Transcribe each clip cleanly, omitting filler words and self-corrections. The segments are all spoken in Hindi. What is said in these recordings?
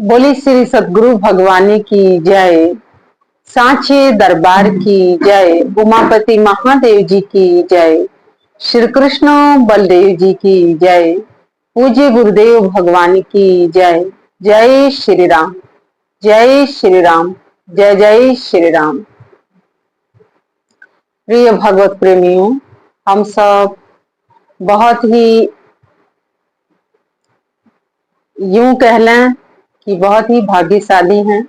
बोली श्री सदगुरु भगवानी की जय। सांचे दरबार की जय। उमापति महादेव जी की जय। श्री कृष्ण बलदेव जी की जय। पूज्य गुरुदेव भगवान की जय। जय श्री राम, जय श्री राम, जय जय श्री राम। प्रिय भगवत प्रेमियों, हम सब बहुत ही यूं कह लें कि बहुत ही भाग्यशाली हैं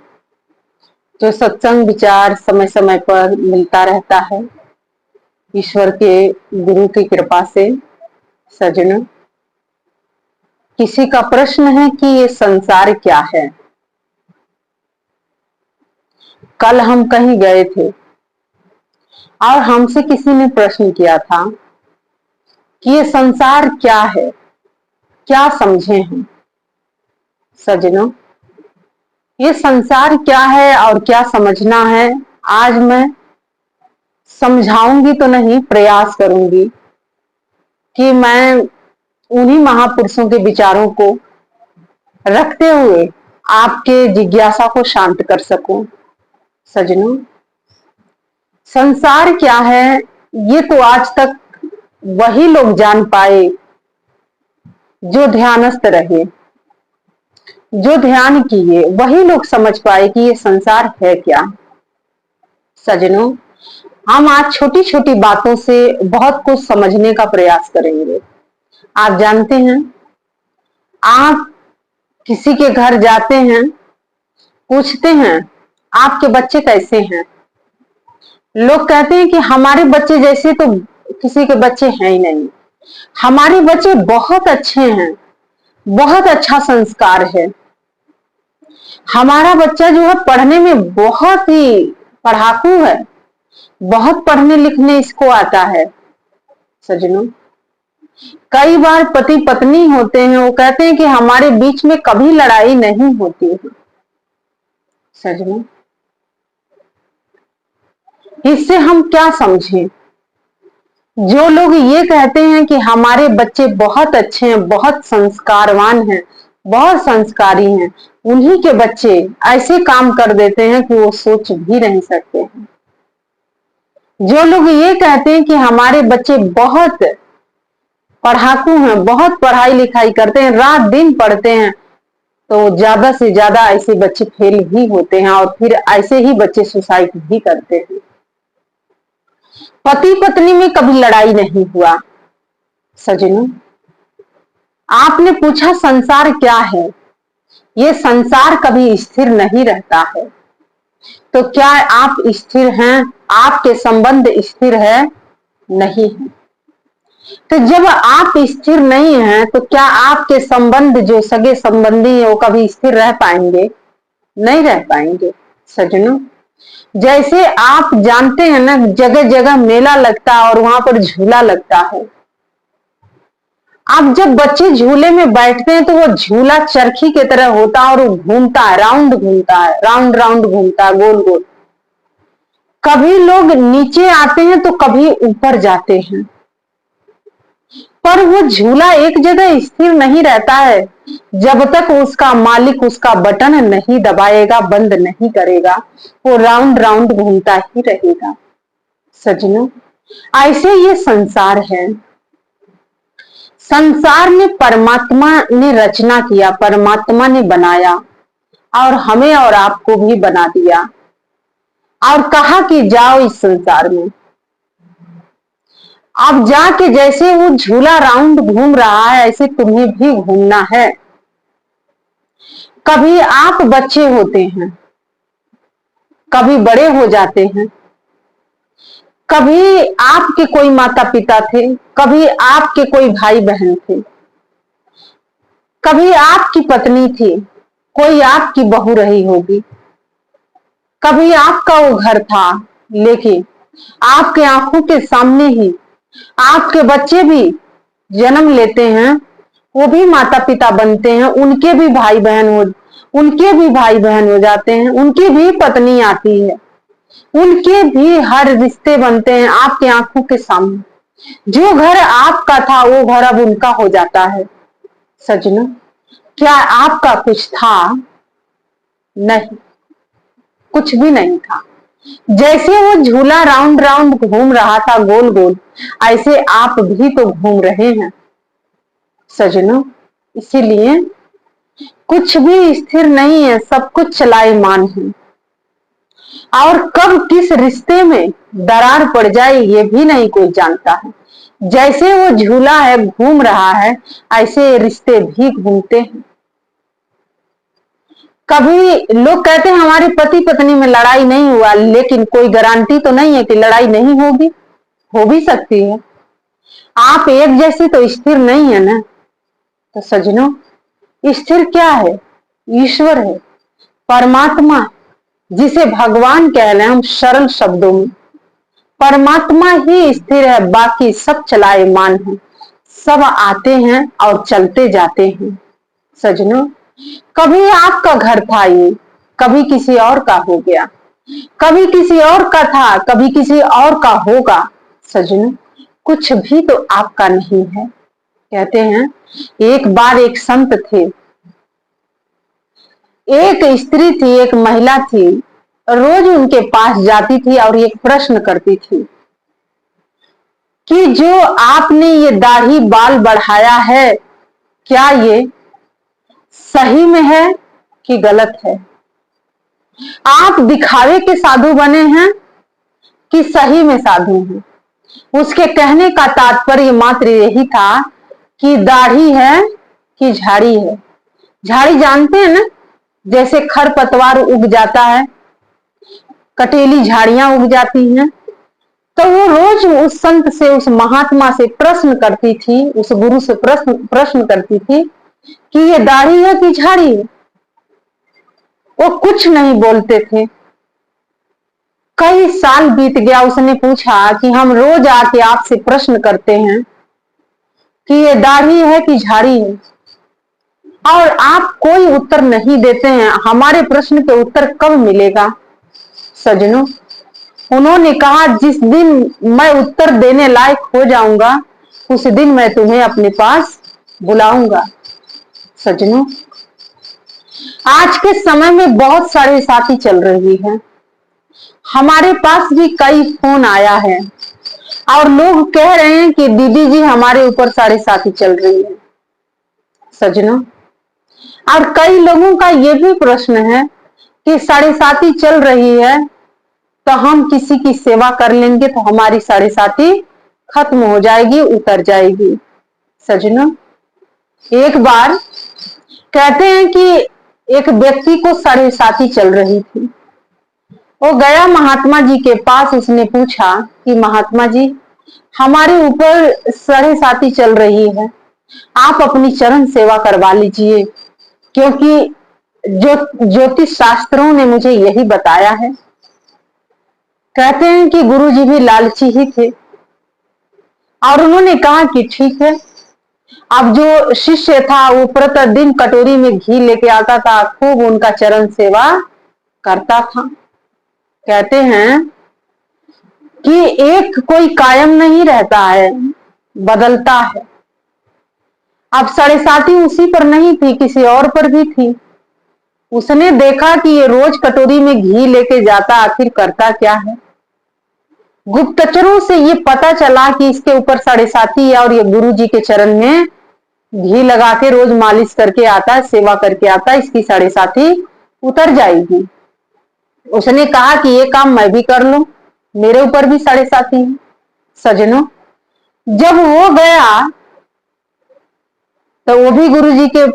जो सत्संग विचार समय समय पर मिलता रहता है ईश्वर के गुरु की कृपा से। सज्जनों, किसी का प्रश्न है कि ये संसार क्या है। कल हम कहीं गए थे और हमसे किसी ने प्रश्न किया था कि ये संसार क्या है, क्या समझे हैं। सज्जनों, ये संसार क्या है और क्या समझना है, आज मैं समझाऊंगी तो नहीं, प्रयास करूंगी कि मैं उन्हीं महापुरुषों के विचारों को रखते हुए आपके जिज्ञासा को शांत कर सकूं। सज्जनों, संसार क्या है ये तो आज तक वही लोग जान पाए जो ध्यानस्थ रहे, जो ध्यान किए, वही लोग समझ पाए कि ये संसार है क्या। सज्जनों, हम आज छोटी छोटी बातों से बहुत कुछ समझने का प्रयास करेंगे। आप जानते हैं, आप किसी के घर जाते हैं, पूछते हैं आपके बच्चे कैसे हैं। लोग कहते हैं कि हमारे बच्चे जैसे तो किसी के बच्चे हैं ही नहीं, हमारे बच्चे बहुत अच्छे हैं, बहुत अच्छा संस्कार है, हमारा बच्चा जो है पढ़ने में बहुत ही पढ़ाकू है, बहुत पढ़ने लिखने इसको आता है। सज्जनों, कई बार पति पत्नी होते हैं, वो कहते हैं कि हमारे बीच में कभी लड़ाई नहीं होती है। सज्जनों, इससे हम क्या समझें। जो लोग ये कहते हैं कि हमारे बच्चे बहुत अच्छे हैं, बहुत संस्कारवान हैं, बहुत संस्कारी हैं, उन्हीं के बच्चे ऐसे काम कर देते हैं कि वो सोच भी नहीं सकते हैं। जो लोग ये कहते हैं कि हमारे बच्चे बहुत पढ़ाकू हैं, बहुत पढ़ाई लिखाई करते हैं, रात दिन पढ़ते हैं, तो ज्यादा से ज्यादा ऐसे बच्चे फेल भी होते हैं और फिर ऐसे ही बच्चे सुसाइड भी करते हैं। पति पत्नी में कभी लड़ाई नहीं हुआ। सज्जनों, आपने पूछा संसार क्या है। ये संसार कभी स्थिर नहीं रहता है, तो क्या आप स्थिर हैं? आपके संबंध स्थिर है? नहीं है। तो जब आप स्थिर नहीं हैं, तो क्या आपके संबंध जो सगे संबंधी है वो कभी स्थिर रह पाएंगे? नहीं रह पाएंगे। सज्जनों, जैसे आप जानते हैं ना, जगह जगह मेला लगता है और वहां पर झूला लगता है। अब जब बच्चे झूले में बैठते हैं तो वो झूला चरखी की तरह होता है और वो घूमता है, राउंड घूमता है, राउंड राउंड घूमता है, गोल गोल। कभी लोग नीचे आते हैं तो कभी ऊपर जाते हैं, पर वो झूला एक जगह स्थिर नहीं रहता है जब तक उसका मालिक उसका बटन नहीं दबाएगा, बंद नहीं करेगा, वो राउंड राउंड घूमता ही रहेगा। सज्जनों, ऐसे ये संसार है। संसार में परमात्मा ने रचना किया, परमात्मा ने बनाया और हमें और आपको भी बना दिया और कहा कि जाओ इस संसार में। अब जाके जैसे वो झूला राउंड घूम रहा है ऐसे तुम्हें भी घूमना है। कभी आप बच्चे होते हैं, कभी बड़े हो जाते हैं, कभी आपके कोई माता पिता थे, कभी आपके कोई भाई बहन थे, कभी आपकी पत्नी थी, कोई आपकी बहू रही होगी, कभी आपका वो घर था, लेकिन आपके आंखों के सामने ही आपके बच्चे भी जन्म लेते हैं, वो भी माता पिता बनते हैं, उनके भी भाई बहन हो जाते हैं, उनकी भी पत्नी आती है, उनके भी हर रिश्ते बनते हैं आपके आंखों के सामने। जो घर आपका था वो घर अब उनका हो जाता है। सज्जनों, क्या आपका कुछ था? नहीं, कुछ भी नहीं था। जैसे वो झूला राउंड राउंड घूम रहा था गोल गोल, ऐसे आप भी तो घूम रहे हैं सजनों। इसीलिए कुछ भी स्थिर नहीं है, सब कुछ चलायमान है। और कब किस रिश्ते में दरार पड़ जाए ये भी नहीं कोई जानता है। जैसे वो झूला है घूम रहा है, ऐसे रिश्ते भी घूमते हैं। कभी लोग कहते हैं हमारे पति पत्नी में लड़ाई नहीं हुआ, लेकिन कोई गारंटी तो नहीं है कि लड़ाई नहीं होगी, हो भी सकती है। आप एक जैसी तो स्थिर नहीं है ना। तो सजनों, स्थिर क्या है? ईश्वर है, परमात्मा, जिसे भगवान कह रहे हैं हम सरल शब्दों में। परमात्मा ही स्थिर है, बाकी सब चलायमान है, सब आते हैं और चलते जाते हैं। सजनों, कभी आपका घर था ये, कभी किसी और का हो गया, कभी किसी और का था, कभी किसी और का होगा। सजनों, कुछ भी तो आपका नहीं है। कहते हैं एक बार एक संत थे, एक स्त्री थी, एक महिला थी, रोज उनके पास जाती थी और एक प्रश्न करती थी कि जो आपने ये दाढ़ी बाल बढ़ाया है, क्या ये सही में है कि गलत है? आप दिखावे के साधु बने हैं कि सही में साधु हैं? उसके कहने का तात्पर्य मात्र यही था कि दाढ़ी है कि झाड़ी है। झाड़ी जानते हैं ना, जैसे खरपतवार उग जाता है, कटेली झाड़ियां उग जाती हैं। तो वो रोज उस संत से, उस महात्मा से प्रश्न करती थी, उस गुरु से प्रश्न करती थी कि ये दाढ़ी है कि झाड़ी है। वो कुछ नहीं बोलते थे। कई साल बीत गया, उसने पूछा कि हम रोज आके आपसे प्रश्न करते हैं कि ये दाढ़ी है कि झाड़ी है, और आप कोई उत्तर नहीं देते हैं, हमारे प्रश्न के उत्तर कब मिलेगा? सजनों, उन्होंने कहा जिस दिन मैं उत्तर देने लायक हो जाऊंगा, उस दिन मैं तुम्हें अपने पास बुलाऊंगा। सजनों, आज के समय में बहुत सारे साथी चल रही हैं। हमारे पास भी कई फोन आया है और लोग कह रहे हैं कि दीदी जी हमारे ऊपर साढ़े साथी चल रही है। सजनों, और कई लोगों का ये भी प्रश्न है कि साढ़े साथी चल रही है तो हम किसी की सेवा कर लेंगे तो हमारी साढ़े साथी खत्म हो जाएगी, उतर जाएगी। सजनों, एक बार कहते हैं कि एक व्यक्ति को साढ़े साथी चल रही थी। वो गया महात्मा जी के पास, उसने पूछा कि महात्मा जी हमारे ऊपर साढ़े साथी चल रही है, आप अपनी चरण सेवा करवा लीजिए, क्योंकि जो ज्योतिष शास्त्रों ने मुझे यही बताया है। कहते हैं कि गुरुजी भी लालची ही थे और उन्होंने कहा कि ठीक है। अब जो शिष्य था वो प्रतिदिन कटोरी में घी लेके आता था, खूब उनका चरण सेवा करता था। कहते हैं कि एक कोई कायम नहीं रहता है, बदलता है। अब साढ़े साथी उसी पर नहीं थी, किसी और पर भी थी। उसने देखा कि ये रोज कटोरी में घी लेके जाता, आखिर करता क्या है। गुप्तचरों से ये पता चला कि इसके ऊपर साढ़े साथी है और ये गुरु जी के चरण में घी लगा के रोज मालिश करके आता है, सेवा करके आता है, इसकी साढ़े साथी उतर जाएगी। उसने कहा कि ये काम मैं भी कर लूं, मेरे ऊपर भी साढ़े साथी है। सजनों, जब वो गया तो वो भी गुरुजी के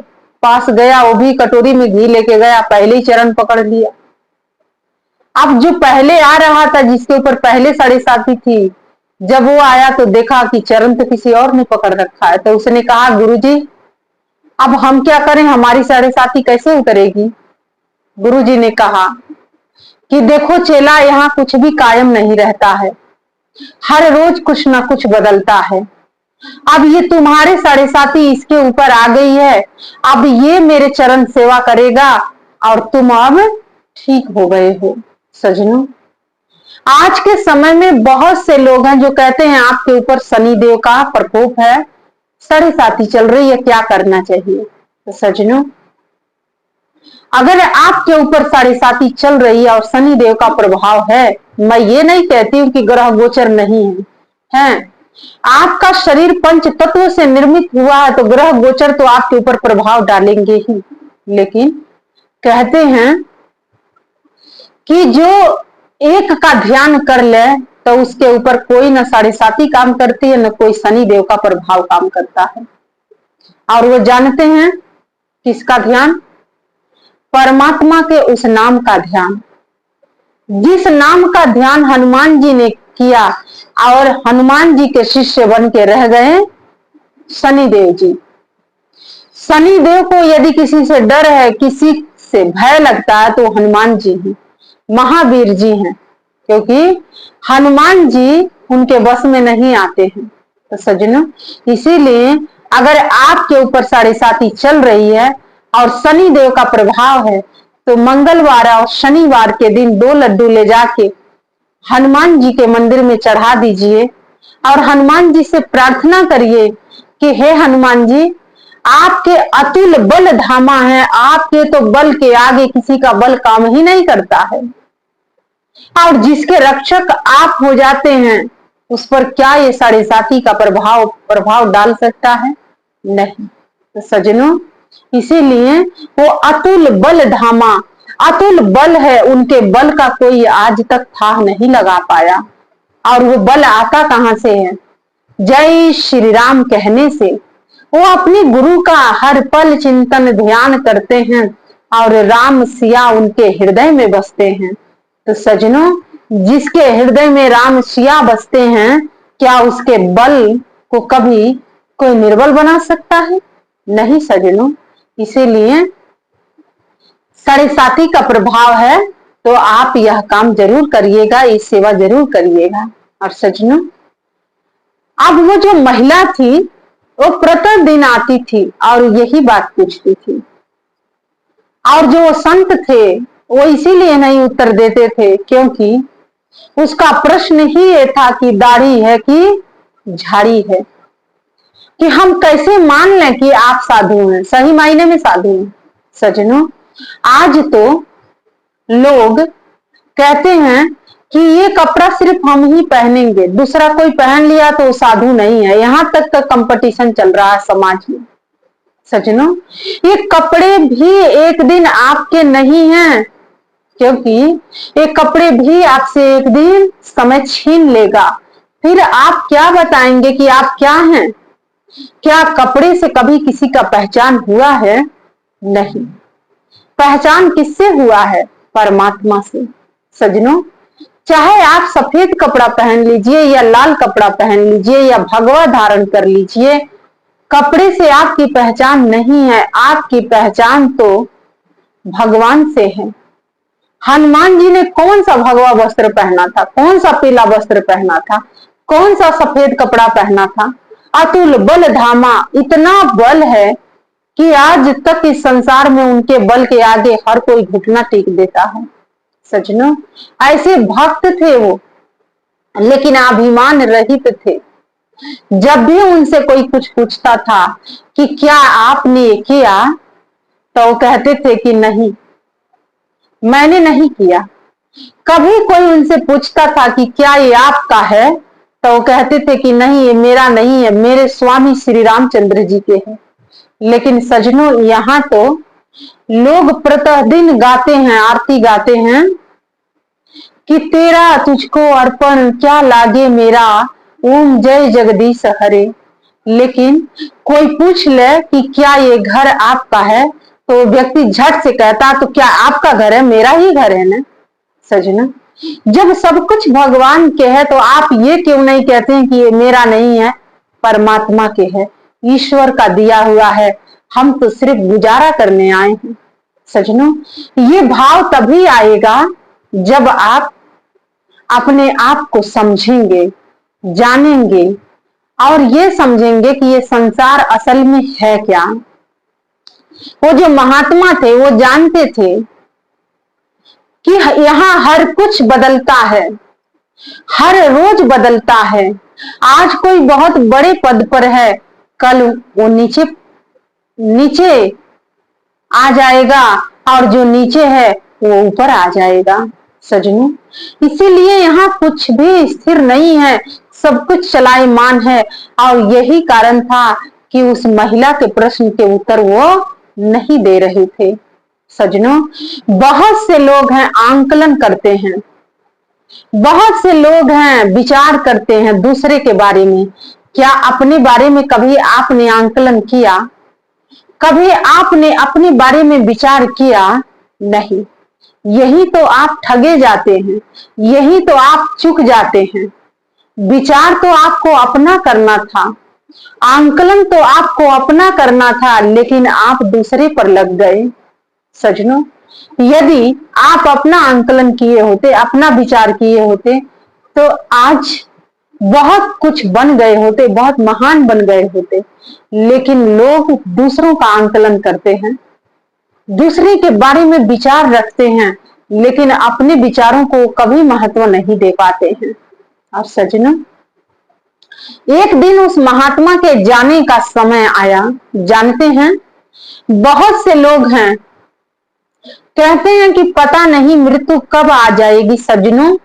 पास गया, वो भी कटोरी में घी लेके गया, पहले ही चरण पकड़ लिया। अब जो पहले आ रहा था, जिसके ऊपर पहले साढ़े साथी थी, जब वो आया तो देखा कि चरण तो किसी और ने पकड़ रखा है। तो उसने कहा गुरुजी अब हम क्या करें, हमारी साढ़े साथी कैसे उतरेगी? गुरुजी ने कहा कि देखो चेला, यहाँ कुछ भी कायम नहीं रहता है, हर रोज कुछ ना कुछ बदलता है। अब ये तुम्हारे साढ़े साथी इसके ऊपर आ गई है, अब ये मेरे चरण सेवा करेगा और तुम अब ठीक हो गए हो। सजनों, आज के समय में बहुत से लोग हैं जो कहते हैं आपके ऊपर शनिदेव का प्रकोप है, साढ़े साथी चल रही है, क्या करना चाहिए? तो सजनों, अगर आपके ऊपर साढ़े साती चल रही है और शनि देव का प्रभाव है, मैं ये नहीं कहती हूं कि ग्रह गोचर नहीं है, आपका शरीर पंच तत्व से निर्मित हुआ है तो ग्रह गोचर तो आपके ऊपर प्रभाव डालेंगे ही। लेकिन कहते हैं कि जो एक का ध्यान कर ले तो उसके ऊपर कोई न साढ़े साती काम करती है, न कोई शनि देव का प्रभाव काम करता है। और वो जानते हैं किसका ध्यान? परमात्मा के उस नाम का ध्यान, जिस नाम का ध्यान हनुमान जी ने किया और हनुमान जी के शिष्य बन के रह गए शनिदेव जी। शनिदेव को यदि किसी से डर है, किसी से भय लगता है तो हनुमान जी हैं, महावीर जी हैं, क्योंकि हनुमान जी उनके बस में नहीं आते हैं। तो सज्जनों, इसीलिए अगर आपके ऊपर साढ़े साती चल रही है और शनि देव का प्रभाव है तो मंगलवार और शनिवार के दिन 2 लड्डू ले जाके हनुमान जी के मंदिर में चढ़ा दीजिए और हनुमान जी से प्रार्थना करिए कि हे हनुमान जी, आपके अतुल बल धामा है, आपके तो बल के आगे किसी का बल काम ही नहीं करता है, और जिसके रक्षक आप हो जाते हैं उस पर क्या ये साढ़े साती का प्रभाव डाल सकता है? नहीं। तो सज्जनों, इसीलिए वो अतुल बल धामा, अतुल बल है, उनके बल का कोई आज तक था नहीं लगा पाया। और वो बल आता कहां से है? जय श्री राम कहने से। वो अपने गुरु का हर पल चिंतन ध्यान करते हैं और राम सिया उनके हृदय में बसते हैं। तो सज्जनों, जिसके हृदय में राम सिया बसते हैं, क्या उसके बल को कभी कोई निर्बल बना सकता है? नहीं सज्जनों। इसीलिए साढ़े साती का प्रभाव है तो आप यह काम जरूर करिएगा, ये सेवा जरूर करिएगा। और सज्जनों, अब वो जो महिला थी वो प्रतिदिन आती थी और यही बात पूछती थी, और जो वो संत थे वो इसीलिए नहीं उत्तर देते थे क्योंकि उसका प्रश्न ही ये था कि दाढ़ी है कि झाड़ी है, कि हम कैसे मान लें कि आप साधु हैं, सही मायने में साधु हैं। सज्जनों, आज तो लोग कहते हैं कि ये कपड़ा सिर्फ हम ही पहनेंगे, दूसरा कोई पहन लिया तो साधु नहीं है। यहां तक का कंपटीशन चल रहा है समाज में। सज्जनों, ये कपड़े भी एक दिन आपके नहीं हैं, क्योंकि ये कपड़े भी आपसे एक दिन समय छीन लेगा। फिर आप क्या बताएंगे कि आप क्या हैं? क्या कपड़े से कभी किसी का पहचान हुआ है? नहीं। पहचान किससे हुआ है? परमात्मा से। सज्जनों, चाहे आप सफेद कपड़ा पहन लीजिए या लाल कपड़ा पहन लीजिए या भगवा धारण कर लीजिए, कपड़े से आपकी पहचान नहीं है। आपकी पहचान तो भगवान से है। हनुमान जी ने कौन सा भगवा वस्त्र पहना था? कौन सा पीला वस्त्र पहना था? कौन सा सफेद कपड़ा पहना था? अतुल बल धामा, इतना बल है कि आज तक इस संसार में उनके बल के आगे हर कोई घुटना टेक देता है। सज्जनों, ऐसे भक्त थे वो, लेकिन अभिमान रहित थे। जब भी उनसे कोई कुछ पूछता था कि क्या आपने किया, तो वो कहते थे कि नहीं, मैंने नहीं किया। कभी कोई उनसे पूछता था कि क्या ये आपका है, तो वो कहते थे कि नहीं, ये मेरा नहीं है, मेरे स्वामी श्री रामचंद्र जी के हैं। लेकिन सज्जनों, यहाँ तो लोग प्रतिदिन गाते हैं, आरती गाते हैं कि तेरा तुझको अर्पण क्या लागे मेरा, ओम जय जगदीश हरे। लेकिन कोई पूछ ले कि क्या ये घर आपका है, तो व्यक्ति झट से कहता तो क्या आपका घर है? मेरा ही घर है ना। सज्जनों, जब सब कुछ भगवान के है तो आप ये क्यों नहीं कहते हैं कि ये मेरा नहीं है, परमात्मा के है, ईश्वर का दिया हुआ है, हम तो सिर्फ गुजारा करने आए हैं। सज्जनों, ये भाव तभी आएगा जब आप अपने आप को समझेंगे, जानेंगे और ये समझेंगे कि ये संसार असल में है क्या। वो जो महात्मा थे वो जानते थे कि यहाँ हर कुछ बदलता है, हर रोज बदलता है। आज कोई बहुत बड़े पद पर है, कल वो नीचे आ जाएगा और जो नीचे है वो ऊपर आ जाएगा। सजनों, इसीलिए यहाँ कुछ भी स्थिर नहीं है, सब कुछ चलायमान है। और यही कारण था कि उस महिला के प्रश्न के उत्तर वो नहीं दे रहे थे। सजनों, बहुत से लोग हैं आंकलन करते हैं, बहुत से लोग हैं विचार करते हैं दूसरे के बारे में। क्या अपने बारे में कभी आपने आंकलन किया? कभी आपने अपने बारे में विचार किया? नहीं। यही तो आप ठगे जाते हैं, यही तो आप चूक जाते हैं। विचार तो आपको अपना करना था, आंकलन तो आपको अपना करना था, लेकिन आप दूसरे पर लग गए। सजनों, यदि आप अपना आंकलन किए होते, अपना विचार किए होते, तो आज बहुत कुछ बन गए होते, बहुत महान बन गए होते। लेकिन लोग दूसरों का आंकलन करते हैं, दूसरे के बारे में विचार रखते हैं, लेकिन अपने विचारों को कभी महत्व नहीं दे पाते हैं। और सजनों, एक दिन उस महात्मा के जाने का समय आया। जानते हैं, बहुत से लोग हैं कहते हैं कि पता नहीं मृत्यु कब आ जाएगी। सज्जनों,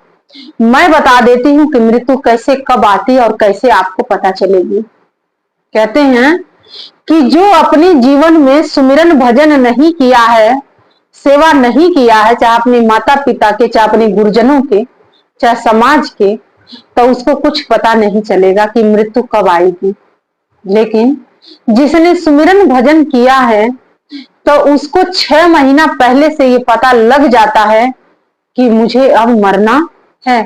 मैं बता देती हूँ कि मृत्यु कैसे कब आती है और कैसे आपको पता चलेगी। कहते हैं कि जो अपने जीवन में सुमिरन भजन नहीं किया है, सेवा नहीं किया है, चाहे अपने माता पिता के, चाहे अपने गुरुजनों के, चाहे समाज के, तो उसको कुछ पता नहीं चलेगा कि मृत्यु कब आएगी। लेकिन जिसने सुमिरन भजन किया है तो उसको 6 महीना पहले से ये पता लग जाता है कि मुझे अब मरना है,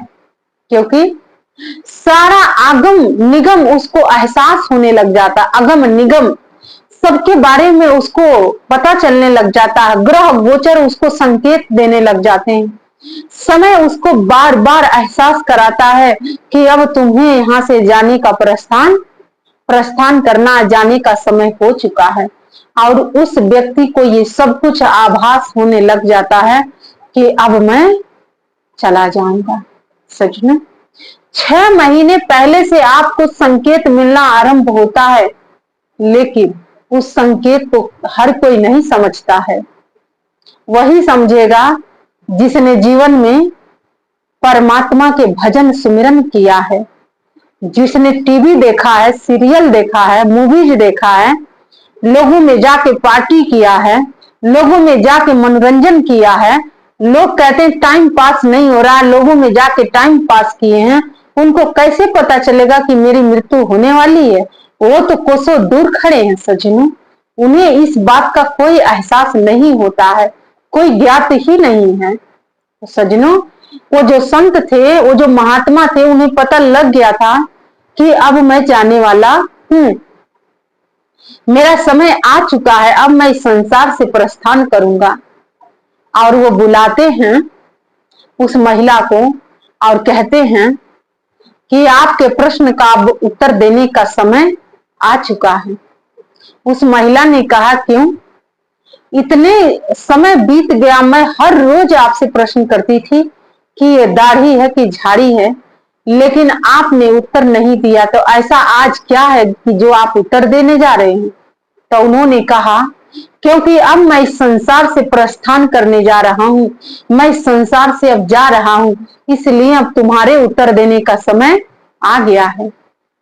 क्योंकि सारा आगम निगम उसको एहसास होने लग जाता, अगम निगम सबके बारे में उसको पता चलने लग जाता है। ग्रह गोचर उसको संकेत देने लग जाते हैं। समय उसको बार बार एहसास कराता है कि अब तुम्हें यहां से जाने का प्रस्थान करना, जाने का समय हो चुका है। और उस व्यक्ति को ये सब कुछ आभास होने लग जाता है कि अब मैं चला जाऊंगा। सजनों, 6 महीने पहले से आपको संकेत मिलना आरंभ होता है, लेकिन उस संकेत को हर कोई नहीं समझता है। वही समझेगा जिसने जीवन में परमात्मा के भजन सुमिरन किया है, जिसने टीवी देखा है, सीरियल देखा है, मूवीज देखा है, लोगों में जाके पार्टी किया है, लोगों में जाके मनोरंजन किया है। लोग कहते हैं टाइम पास नहीं हो रहा, लोगों में जाके टाइम पास किए हैं। उनको कैसे पता चलेगा कि मेरी मृत्यु होने वाली है? वो तो कोसों दूर खड़े हैं। सज्जनों, उन्हें इस बात का कोई एहसास नहीं होता है, कोई ज्ञात ही नहीं है। तो सज्जनों, वो जो संत थे, वो जो महात्मा थे, उन्हें पता लग गया था कि अब मैं जाने वाला हूं, मेरा समय आ चुका है, अब मैं इस संसार से प्रस्थान करूंगा। और वो बुलाते हैं उस महिला को और कहते हैं कि आपके प्रश्न का अब उत्तर देने का समय आ चुका है। उस महिला ने कहा, क्यों? इतने समय बीत गया, मैं हर रोज आपसे प्रश्न करती थी कि ये दाढ़ी है कि झाड़ी है, लेकिन आपने उत्तर नहीं दिया, तो ऐसा आज क्या है कि जो आप उत्तर देने जा रहे हैं? तो उन्होंने कहा, क्योंकि अब मैं इस संसार से प्रस्थान करने जा रहा हूं, मैं इस संसार से अब जा रहा हूं, इसलिए अब तुम्हारे उत्तर देने का समय आ गया है।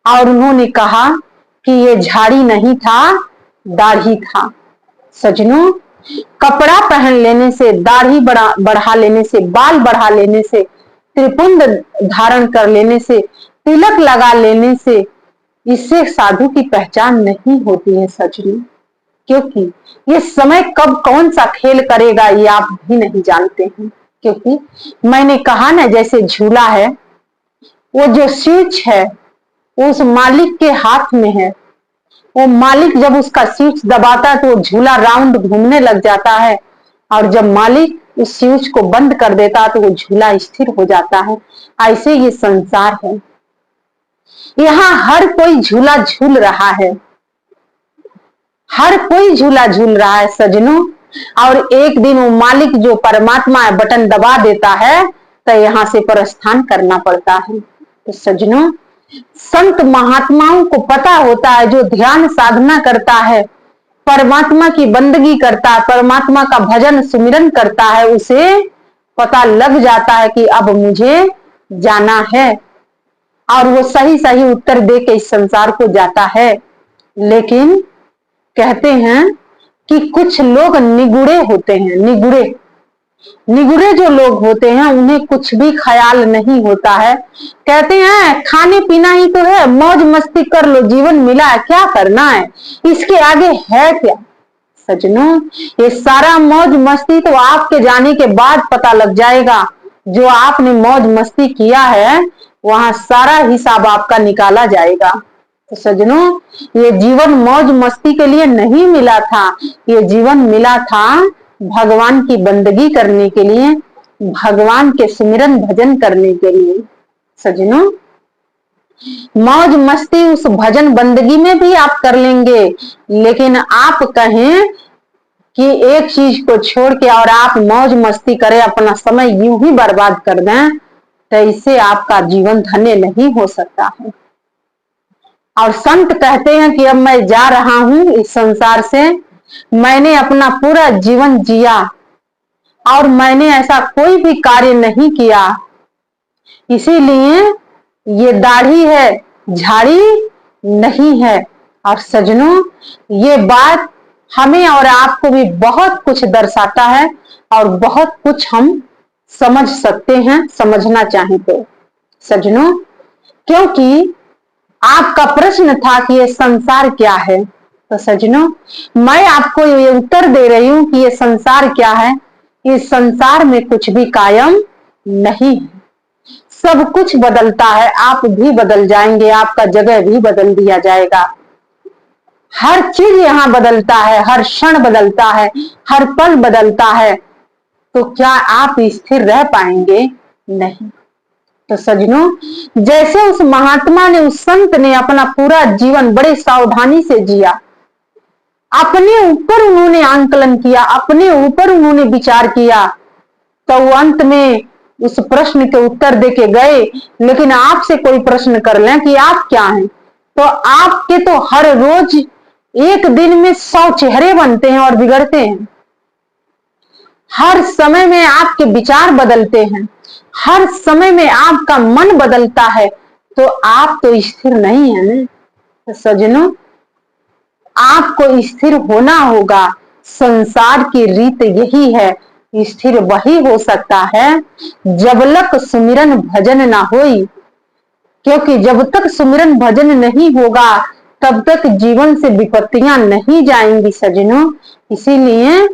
और उन्होंने कहा कि ये झाड़ी नहीं था, दाढ़ी था। सजनों, कपड़ा पहन लेने से, दाढ़ी बढ़ा लेने से, बाल बढ़ा लेने से, त्रिपुंड धारण कर लेने से, तिलक लगा लेने से, इससे साधु की पहचान नहीं होती है। सजनों, क्योंकि ये समय कब कौन सा खेल करेगा ये आप भी नहीं जानते हैं। क्योंकि मैंने कहा ना, जैसे झूला है, वो जो स्विच है वो उस मालिक के हाथ में है। वो मालिक जब उसका स्विच दबाता है तो वो झूला राउंड घूमने लग जाता है, और जब मालिक उस स्विच को बंद कर देता है तो वो झूला स्थिर हो जाता है। ऐसे ये संसार है, यहाँ हर कोई झूला झूल रहा है, हर कोई झूला झूल रहा है। सजनों, और एक दिन वो मालिक जो परमात्मा है बटन दबा देता है तो यहाँ से प्रस्थान करना पड़ता है। तो सजनों, संत महात्माओं को पता होता है, जो ध्यान साधना करता है, परमात्मा की बंदगी करता है, परमात्मा का भजन सुमिरन करता है, उसे पता लग जाता है कि अब मुझे जाना है, और वो सही सही उत्तर दे के इस संसार को जाता है। लेकिन कहते हैं कि कुछ लोग निगुड़े होते हैं, निगुड़े जो लोग होते हैं उन्हें कुछ भी ख्याल नहीं होता है। कहते हैं खाने पीना ही तो है, मौज मस्ती कर लो, जीवन मिला है, क्या करना है, इसके आगे है क्या। सजनों, ये सारा मौज मस्ती तो आपके जाने के बाद पता लग जाएगा। जो आपने मौज मस्ती किया है वहां सारा हिसाब आपका निकाला जाएगा। तो सजनों, ये जीवन मौज मस्ती के लिए नहीं मिला था, ये जीवन मिला था भगवान की बंदगी करने के लिए, भगवान के सुमिरन भजन करने के लिए। सजनों, मौज मस्ती उस भजन बंदगी में भी आप कर लेंगे, लेकिन आप कहें कि एक चीज को छोड़ के और आप मौज मस्ती करें, अपना समय यूं ही बर्बाद कर दें, तो इससे आपका जीवन धन्य नहीं हो सकता है। और संत कहते हैं कि अब मैं जा रहा हूं इस संसार से, मैंने अपना पूरा जीवन जिया और मैंने ऐसा कोई भी कार्य नहीं किया, इसीलिए ये दाढ़ी है, झाड़ी नहीं है। और सजनों, ये बात हमें और आपको भी बहुत कुछ दर्शाता है और बहुत कुछ हम समझ सकते हैं, समझना चाहें तो। सजनों, क्योंकि आपका प्रश्न था कि ये संसार क्या है, तो सजनों मैं आपको ये उत्तर दे रही हूं कि ये संसार क्या है। इस संसार में कुछ भी कायम नहीं है, सब कुछ बदलता है, आप भी बदल जाएंगे, आपका जगह भी बदल दिया जाएगा। हर चीज यहाँ बदलता है, हर क्षण बदलता है, हर पल बदलता है, तो क्या आप स्थिर रह पाएंगे? नहीं। तो सजनों, जैसे उस महात्मा ने, उस संत ने अपना पूरा जीवन बड़े सावधानी से जिया, अपने ऊपर उन्होंने आंकलन किया, अपने ऊपर उन्होंने विचार किया, तो अंत में उस प्रश्न के उत्तर देके गए। लेकिन आपसे कोई प्रश्न कर लें कि आप क्या हैं, तो आपके तो हर रोज एक दिन में 100 चेहरे बनते हैं और बिगड़ते हैं। हर समय में आपके विचार बदलते हैं, हर समय में आपका मन बदलता है, तो आप तो स्थिर नहीं है ना। तो सजनों, आपको स्थिर होना होगा। संसार की रीत यही है, स्थिर वही हो सकता है जबलक सुमिरन भजन ना होई। क्योंकि जब तक सुमिरन भजन नहीं होगा तब तक जीवन से विपत्तियां नहीं जाएंगी। सजनों, इसीलिए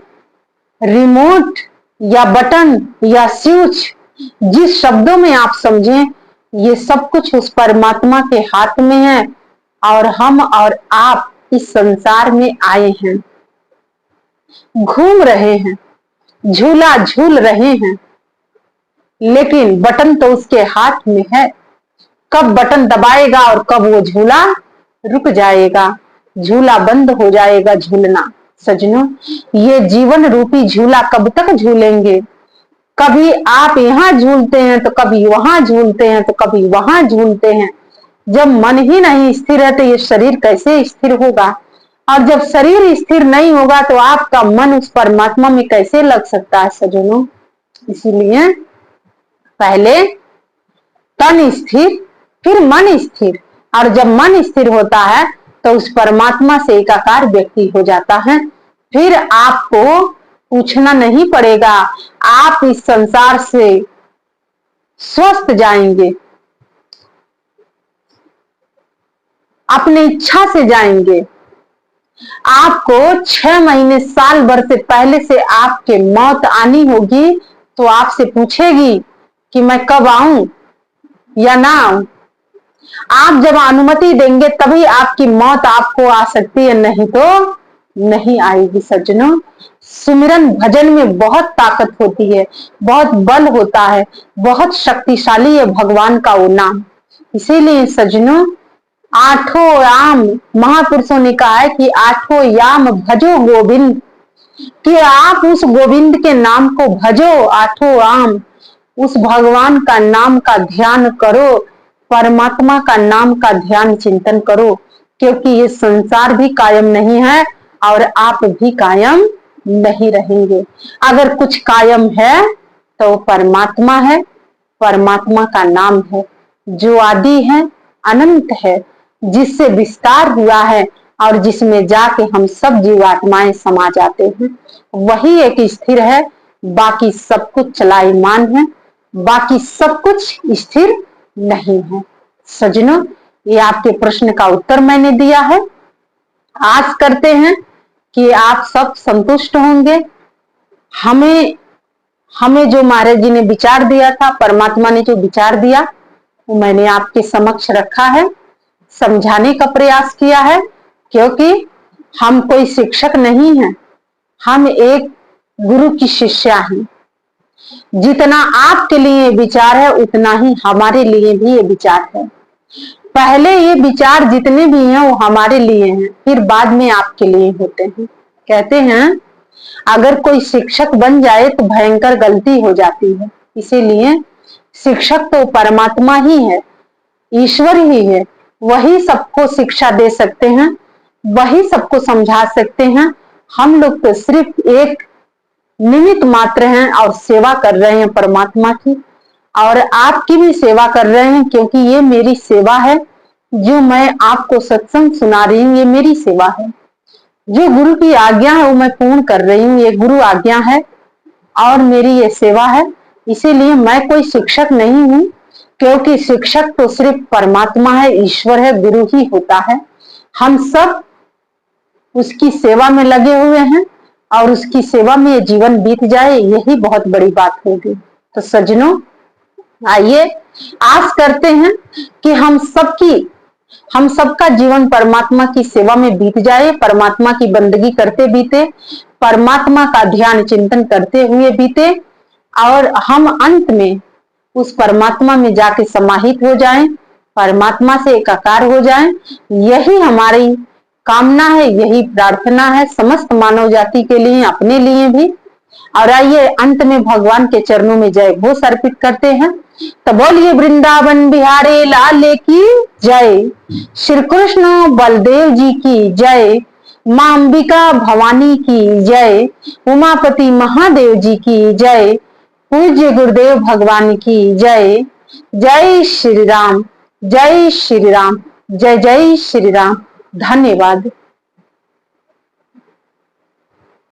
रिमोट या बटन या स्विच, जिस शब्दों में आप समझें, ये सब कुछ उस परमात्मा के हाथ में है, और हम और आप इस संसार में आए हैं, घूम रहे हैं, झूला झूल रहे हैं, लेकिन बटन तो उसके हाथ में है। कब बटन दबाएगा और कब वो झूला रुक जाएगा, झूला बंद हो जाएगा झूलना। सजनों, ये जीवन रूपी झूला कब तक झूलेंगे? कभी आप यहाँ झूलते हैं तो कभी वहां झूलते हैं तो कभी वहां झूलते हैं। जब मन ही नहीं स्थिर है तो ये शरीर कैसे स्थिर होगा? और जब शरीर स्थिर नहीं होगा तो आपका मन उस परमात्मा में कैसे लग सकता है? सजनों, इसीलिए पहले तन स्थिर, फिर मन स्थिर, और जब मन स्थिर होता है तो उस परमात्मा से एकाकार व्यक्ति हो जाता है। फिर आपको पूछना नहीं पड़ेगा, आप इस संसार से स्वस्थ जाएंगे, अपनी इच्छा से जाएंगे। आपको 6 महीने साल भर से पहले से आपके मौत आनी होगी, तो आपसे पूछेगी कि मैं कब आऊं या ना आऊं। आप जब अनुमति देंगे तभी आपकी मौत आपको आ सकती है, नहीं तो नहीं आएगी। सज्जनों, सुमिरन भजन में बहुत ताकत होती है, बहुत बल होता है, बहुत शक्तिशाली है भगवान का वो नाम। इसीलिए सज्जनों, आठों याम, महापुरुषों ने कहा है कि आठों याम भजो गोविंद, कि आप उस गोविंद के नाम को भजो, आठों याम उस भगवान का नाम का ध्यान करो, परमात्मा का नाम का ध्यान चिंतन करो। क्योंकि ये संसार भी कायम नहीं है और आप भी कायम नहीं रहेंगे। अगर कुछ कायम है तो परमात्मा है, परमात्मा का नाम है जो आदि है, अनंत है, जिससे विस्तार हुआ है और जिसमें जाके हम सब जीवात्माएं समा जाते हैं। वही एक स्थिर है, बाकी सब कुछ चलायमान है, बाकी सब कुछ स्थिर नहीं है। सज्जनों, ये आपके प्रश्न का उत्तर मैंने दिया है। आस करते हैं कि आप सब संतुष्ट होंगे। हमें हमें जो महाराज जी ने विचार दिया था, परमात्मा ने जो विचार दिया, वो मैंने आपके समक्ष रखा है, समझाने का प्रयास किया है। क्योंकि हम कोई शिक्षक नहीं हैं, हम एक गुरु की शिष्या हैं। जितना आपके लिए विचार है उतना ही हमारे लिए भी ये विचार है। पहले ये विचार जितने भी हैं वो हमारे लिए हैं, फिर बाद में आपके लिए होते हैं। कहते हैं अगर कोई शिक्षक बन जाए तो भयंकर गलती हो जाती है। इसीलिए शिक्षक तो परमात्मा ही है, ईश्वर ही है। वही सबको शिक्षा दे सकते हैं, वही सबको समझा सकते हैं। हम लोग तो सिर्फ एक निमित्त मात्र हैं और सेवा कर रहे हैं परमात्मा की, और आपकी भी सेवा कर रहे हैं। क्योंकि ये मेरी सेवा है, जो मैं आपको सत्संग सुना रही हूँ, ये मेरी सेवा है। जो गुरु की आज्ञा है वो मैं पूर्ण कर रही हूँ, ये गुरु आज्ञा है और मेरी ये सेवा है। इसीलिए मैं कोई शिक्षक नहीं हूँ, क्योंकि शिक्षक तो सिर्फ परमात्मा है, ईश्वर है, गुरु ही होता है। हम सब उसकी सेवा में लगे हुए हैं और उसकी सेवा में ये जीवन बीत जाए, यही बहुत बड़ी बात होगी। तो सज्जनों, आइए आस करते हैं कि हम सबका जीवन परमात्मा की सेवा में बीत जाए, परमात्मा की बंदगी करते बीते, परमात्मा का ध्यान चिंतन करते हुए बीते, और हम अंत में उस परमात्मा में जाके समाहित हो जाएं, परमात्मा से एकाकार हो जाएं। यही हमारी कामना है, यही प्रार्थना है समस्त मानव जाति के लिए, अपने लिए भी। और आइए अंत में भगवान के चरणों में जय घोष अर्पित करते हैं। तो बोलिए वृंदावन बिहारी लाल की जय, श्री कृष्ण बलदेव जी की जय, मां अंबिका भवानी की जय, उमापति महादेव जी की जय, पूज्य गुरुदेव भगवान की जय। जय श्री राम, जय श्री राम, जय जय श्री राम। धन्यवाद।